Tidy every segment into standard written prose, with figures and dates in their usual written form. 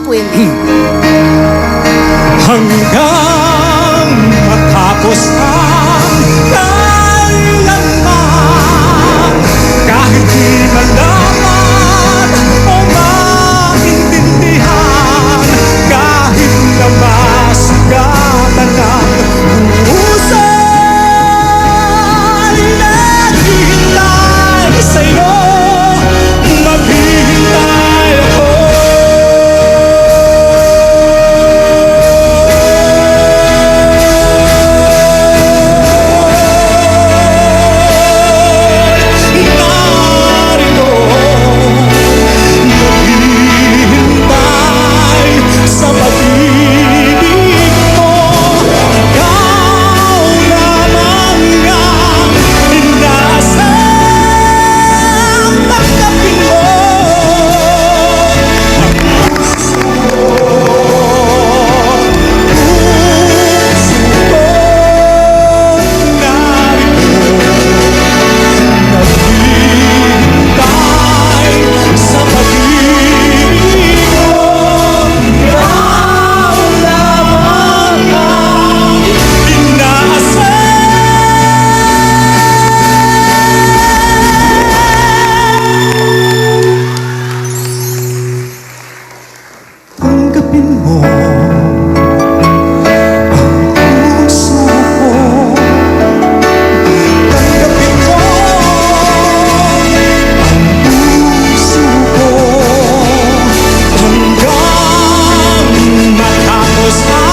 Willie. Hanggang matapos ang kailanman, kahit di malaman o maintindihan, kahit na masugatan ng husay, naghihintay sa'yo, maghihintay ako. Tanggapin mo ang puso ko. Tanggapin mo ang puso ko. Hanggang matapos ang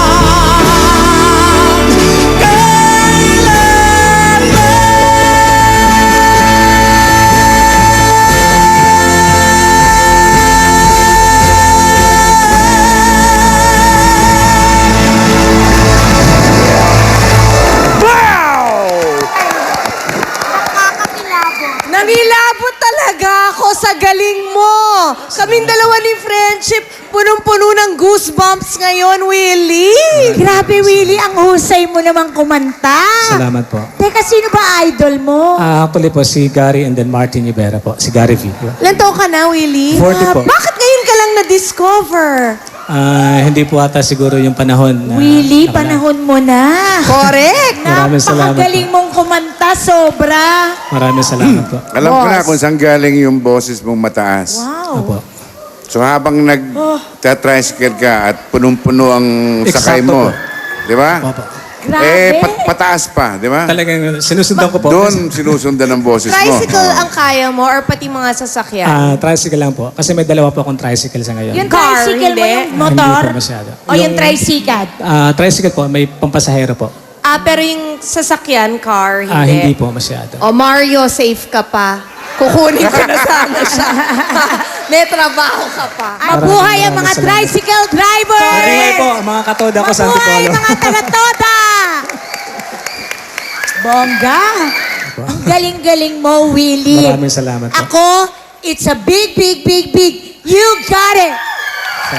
kailanman. Nangilabot talaga ako sa galing mo. Kaming dalawa ni Friendship, punong-puno ng goosebumps ngayon, Willie. Grabe, Willie, ang husay mo namang kumanta. Salamat po. Teka, sino ba idol mo? Actually po, si Gary and then Martin Rivera po. Si Gary V. Ilan taon ka na, Willie? 40 po. Bakit ngayon ka lang na-discover? Hindi po ata siguro yung panahon na... Willie, nakaraan. panahon mo na. Correct. Maraming salamat Napakagaling mong kumanta, sobra. Maraming salamat po. Alam ko na kung saan galing yung boses mong mataas. Wow. Opo. So habang nag-tricycle ka at punong-puno ang sakay Eksakto mo, po. di ba? Opo. Grabe. Pataas pa, di ba? Talagang sinusundan ko po. Doon sinusundan ang boses mo. Tricycle ang kaya mo or pati mga sasakyan? Tricycle lang po. Kasi may dalawa po akong tricycle sa ngayon. Yung Car, tricycle mo, hindi? yung motor? Hindi po masyado. O yung tricycle? Tricycle po, may pampasahero po. Pero yung sasakyan, car, Hindi hindi. po masyado. O Mario, safe ka pa. Kukunin ko na sana siya. May trabaho ka pa. Mabuhay ang mga maraming salamat. tricycle driver! Mabuhay po, mga katoda ko sa Mabuhay Antipolo. mga taga-toda! Bongga! Ang galing-galing mo, Willie. Maraming salamat po. Ako, it's a big, big, big, big. You got it!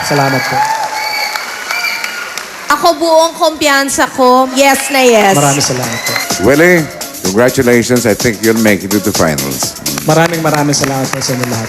Salamat po. Ako buong kumpiyansa ko, yes na yes. Maraming salamat po. Willie, congratulations. I think you'll make it to the finals. Maraming salamat po sa inyo lahat.